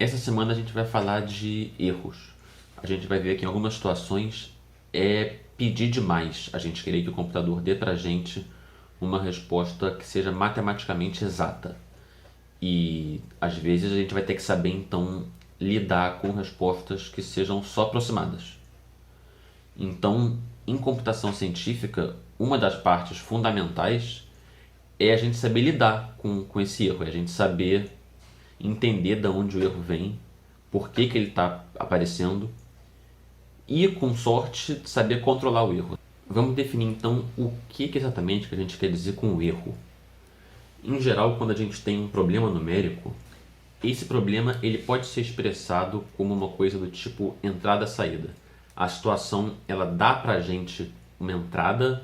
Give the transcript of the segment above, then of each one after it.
Essa semana a gente vai falar de erros. A gente vai ver que em algumas situações é pedir demais a gente querer que o computador dê pra gente uma resposta que seja matematicamente exata. E às vezes a gente vai ter que saber então lidar com respostas que sejam só aproximadas. Então, em computação científica, uma das partes fundamentais é a gente saber lidar com esse erro, é a gente saber entender de onde o erro vem, por que ele está aparecendo e, com sorte, saber controlar o erro. Vamos definir então o que exatamente que a gente quer dizer com o erro. Em geral, quando a gente tem um problema numérico, esse problema ele pode ser expressado como uma coisa do tipo entrada-saída. A situação ela dá pra gente uma entrada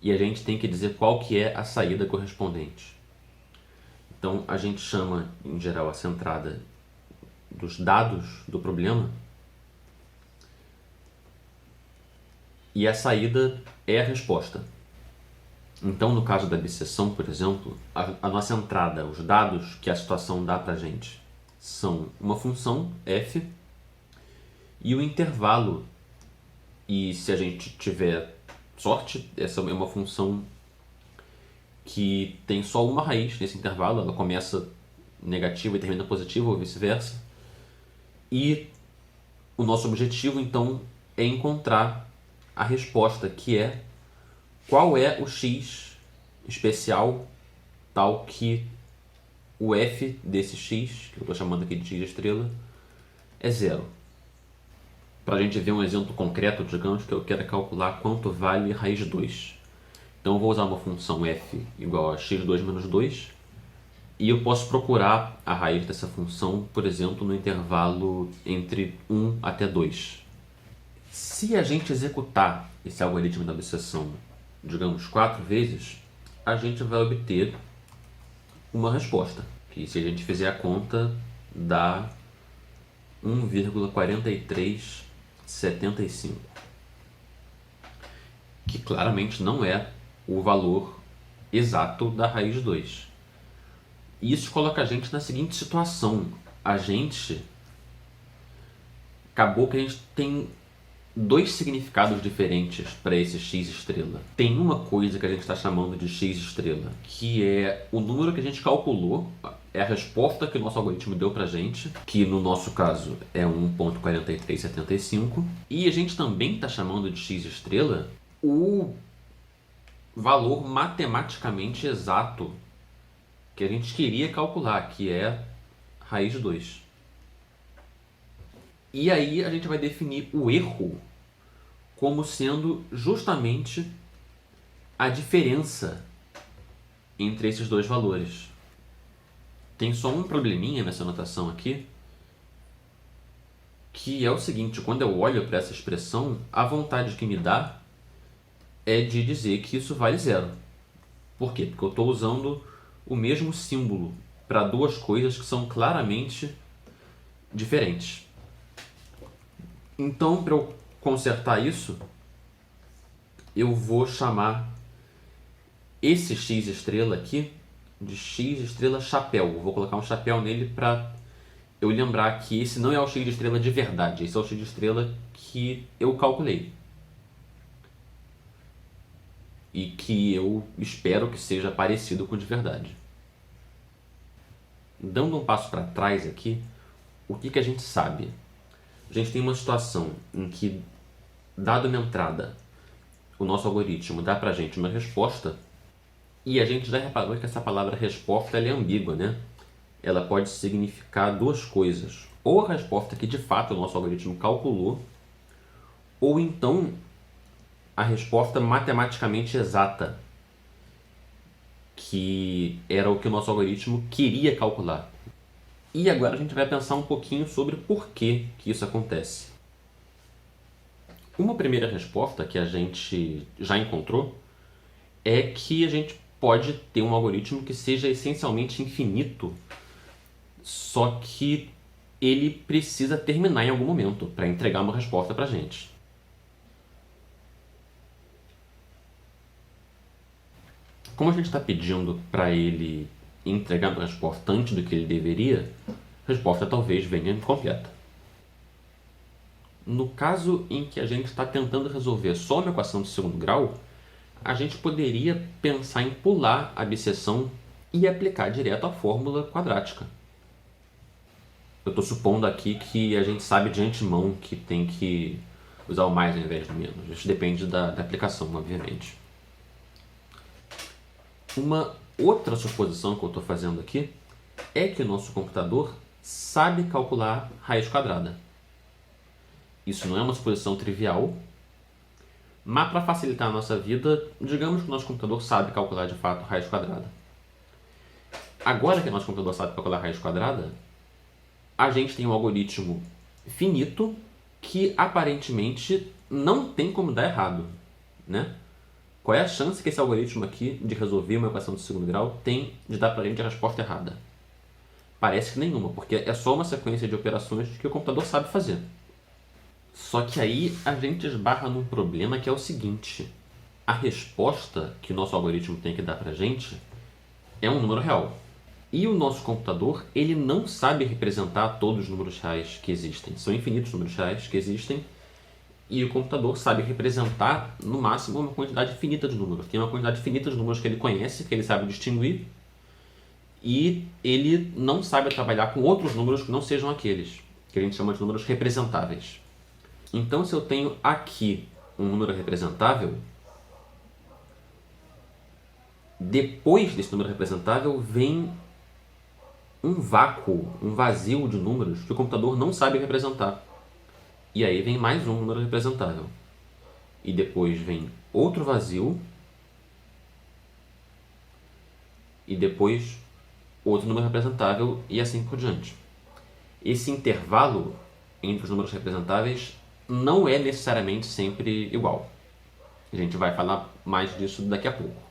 e a gente tem que dizer qual que é a saída correspondente. Então a gente chama, em geral, essa entrada dos dados do problema e a saída é a resposta. Então, no caso da abscissão, por exemplo, a nossa entrada, os dados que a situação dá pra gente, são uma função f e o intervalo. E se a gente tiver sorte, essa é uma função que tem só uma raiz nesse intervalo, ela começa negativa e termina positiva ou vice-versa. E o nosso objetivo então é encontrar a resposta, que é qual é o x especial tal que o f desse x, que eu estou chamando aqui de x estrela, é zero. Para a gente ver um exemplo concreto, digamos que eu quero calcular quanto vale raiz de 2. Então eu vou usar uma função f igual a x2 menos 2 e eu posso procurar a raiz dessa função, por exemplo, no intervalo entre 1 até 2. Se a gente executar esse algoritmo da abscissão, digamos, 4 vezes, a gente vai obter uma resposta, que se a gente fizer a conta dá 1,4375, que claramente não é o valor exato da raiz de 2. E isso coloca a gente na seguinte situação: acabou que a gente tem dois significados diferentes para esse x estrela. Tem uma coisa que a gente está chamando de x estrela, que é o número que a gente calculou, é a resposta que o nosso algoritmo deu para a gente, que no nosso caso é 1,4375, e a gente também está chamando de x estrela o valor matematicamente exato que a gente queria calcular, que é raiz de 2. E aí a gente vai definir o erro como sendo justamente a diferença entre esses dois valores. Tem só um probleminha nessa notação aqui, que é o seguinte: quando eu olho para essa expressão, a vontade que me dá é de dizer que isso vale zero. Por quê? Porque eu estou usando o mesmo símbolo para duas coisas que são claramente diferentes. Então, para eu consertar isso, eu vou chamar esse x estrela aqui de x estrela chapéu. Eu vou colocar um chapéu nele para eu lembrar que esse não é o x estrela de verdade, esse é o x estrela que eu calculei e que eu espero que seja parecido com o de verdade. Dando um passo para trás aqui, o que a gente sabe? A gente tem uma situação em que, dada uma entrada, o nosso algoritmo dá pra gente uma resposta, e a gente já reparou que essa palavra resposta ela é ambígua, né? Ela pode significar duas coisas: ou a resposta que de fato o nosso algoritmo calculou, ou então a resposta matematicamente exata, que era o que o nosso algoritmo queria calcular. E agora a gente vai pensar um pouquinho sobre por que isso acontece. Uma primeira resposta que a gente já encontrou é que a gente pode ter um algoritmo que seja essencialmente infinito, só que ele precisa terminar em algum momento para entregar uma resposta para a gente. Como a gente está pedindo para ele entregar uma resposta antes do que ele deveria, a resposta talvez venha incompleta. No caso em que a gente está tentando resolver só uma equação de segundo grau, a gente poderia pensar em pular a abscissão e aplicar direto a fórmula quadrática. Eu estou supondo aqui que a gente sabe de antemão que tem que usar o mais ao invés do menos. Isso depende da aplicação, obviamente. Uma outra suposição que eu estou fazendo aqui é que o nosso computador sabe calcular raiz quadrada. Isso não é uma suposição trivial, mas para facilitar a nossa vida, digamos que o nosso computador sabe calcular de fato raiz quadrada. Agora que o nosso computador sabe calcular raiz quadrada, a gente tem um algoritmo finito que aparentemente não tem como dar errado, né? Qual é a chance que esse algoritmo aqui de resolver uma equação de segundo grau tem de dar para a gente a resposta errada? Parece que nenhuma, porque é só uma sequência de operações que o computador sabe fazer. Só que aí a gente esbarra num problema que é o seguinte: a resposta que o nosso algoritmo tem que dar para a gente é um número real. E o nosso computador, ele não sabe representar todos os números reais que existem. São infinitos números reais que existem e o computador sabe representar, no máximo, uma quantidade finita de números. Tem uma quantidade finita de números que ele conhece, que ele sabe distinguir, e ele não sabe trabalhar com outros números que não sejam aqueles, que a gente chama de números representáveis. Então, se eu tenho aqui um número representável, depois desse número representável vem um vácuo, um vazio de números que o computador não sabe representar. E aí vem mais um número representável. E depois vem outro vazio. E depois outro número representável e assim por diante. Esse intervalo entre os números representáveis não é necessariamente sempre igual. A gente vai falar mais disso daqui a pouco.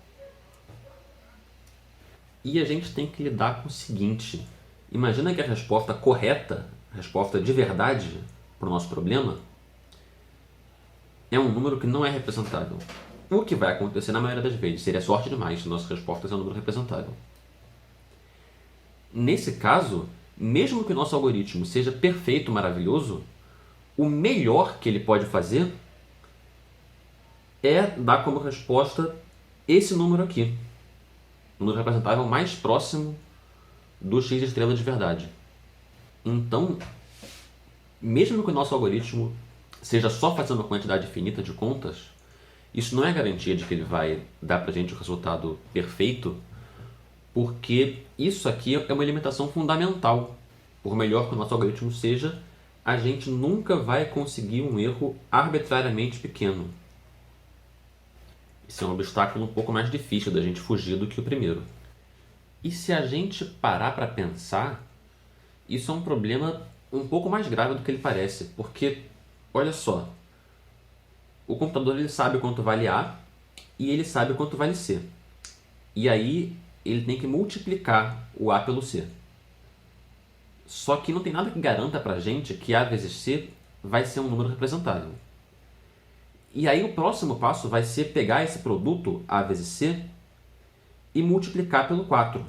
E a gente tem que lidar com o seguinte: imagina que a resposta correta, a resposta de verdade para o nosso problema, é um número que não é representável. O que vai acontecer na maioria das vezes? Seria sorte demais se a nossa resposta é um número representável. Nesse caso, mesmo que o nosso algoritmo seja perfeito, maravilhoso, o melhor que ele pode fazer é dar como resposta esse número aqui. O número representável mais próximo do x estrela de verdade. Então, mesmo que o nosso algoritmo seja só fazer uma quantidade finita de contas, isso não é garantia de que ele vai dar para a gente o resultado perfeito, porque isso aqui é uma limitação fundamental. Por melhor que o nosso algoritmo seja, a gente nunca vai conseguir um erro arbitrariamente pequeno. Isso é um obstáculo um pouco mais difícil da gente fugir do que o primeiro. E se a gente parar para pensar, isso é um problema um pouco mais grave do que ele parece, porque, olha só, o computador ele sabe quanto vale A e ele sabe quanto vale C. E aí ele tem que multiplicar o A pelo C. Só que não tem nada que garanta pra gente que A vezes C vai ser um número representável. E aí o próximo passo vai ser pegar esse produto A vezes C e multiplicar pelo 4.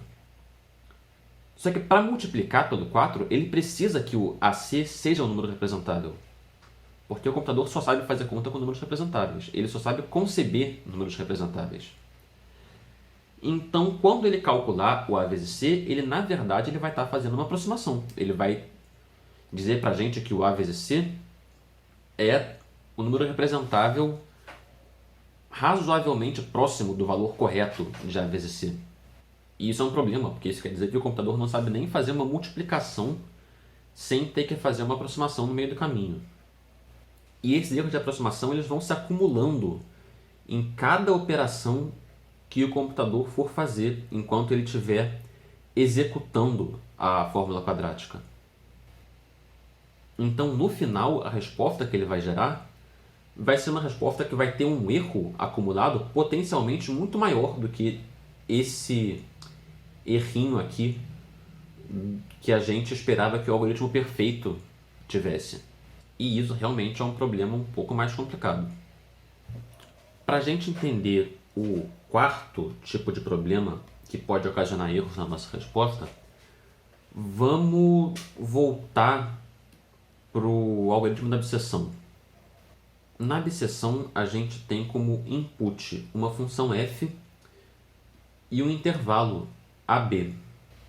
Só que para multiplicar pelo 4, ele precisa que o AC seja um número representável. Porque o computador só sabe fazer conta com números representáveis. Ele só sabe conceber números representáveis. Então, quando ele calcular o A vezes C, ele na verdade ele vai estar fazendo uma aproximação. Ele vai dizer para a gente que o A vezes C é o número representável razoavelmente próximo do valor correto de A vezes C. E isso é um problema, porque isso quer dizer que o computador não sabe nem fazer uma multiplicação sem ter que fazer uma aproximação no meio do caminho. E esses erros de aproximação eles vão se acumulando em cada operação que o computador for fazer enquanto ele estiver executando a fórmula quadrática. Então, no final, a resposta que ele vai gerar vai ser uma resposta que vai ter um erro acumulado potencialmente muito maior do que esse errinho aqui que a gente esperava que o algoritmo perfeito tivesse. E isso realmente é um problema um pouco mais complicado. Para a gente entender o quarto tipo de problema que pode ocasionar erros na nossa resposta, Vamos voltar para o algoritmo da abscissão. Na abscissão, a gente tem como input uma função f e um intervalo AB.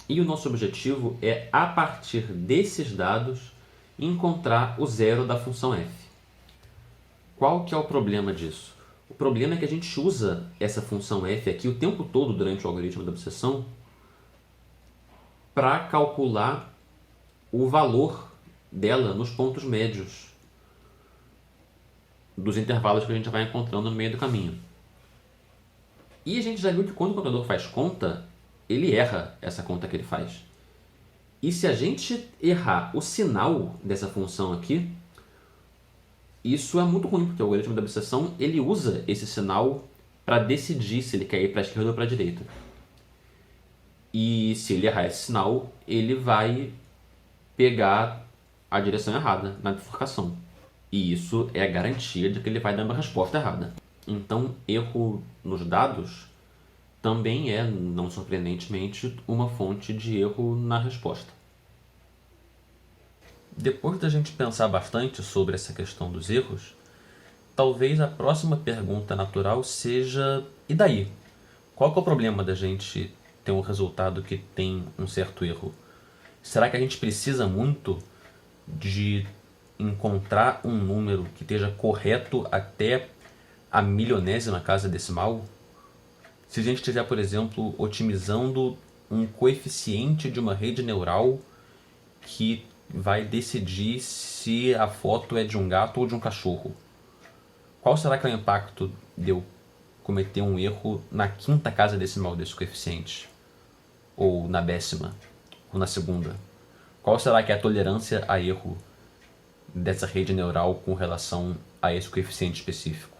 E o nosso objetivo é, a partir desses dados, encontrar o zero da função f. Qual que é o problema disso? O problema é que a gente usa essa função f aqui o tempo todo durante o algoritmo da abscissão para calcular o valor dela nos pontos médios dos intervalos que a gente vai encontrando no meio do caminho. E a gente já viu que quando o computador faz conta, ele erra essa conta que ele faz. E se a gente errar o sinal dessa função aqui, isso é muito ruim, porque o algoritmo da abscissão ele usa esse sinal para decidir se ele quer ir para a esquerda ou para a direita. E se ele errar esse sinal, ele vai pegar a direção errada na bifurcação. E isso é a garantia de que ele vai dar uma resposta errada. Então, erro nos dados também é, não surpreendentemente, uma fonte de erro na resposta. Depois da gente pensar bastante sobre essa questão dos erros, talvez a próxima pergunta natural seja: e daí? Qual que é o problema da gente ter um resultado que tem um certo erro? Será que a gente precisa muito de encontrar um número que esteja correto até a milionésima casa decimal? Se a gente estiver, por exemplo, otimizando um coeficiente de uma rede neural que vai decidir se a foto é de um gato ou de um cachorro, qual será que é o impacto de eu cometer um erro na quinta casa decimal desse coeficiente? Ou na décima? Ou na segunda? Qual será que é a tolerância a erro dessa rede neural com relação a esse coeficiente específico?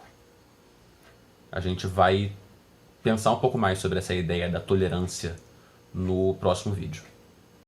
A gente vai pensar um pouco mais sobre essa ideia da tolerância no próximo vídeo.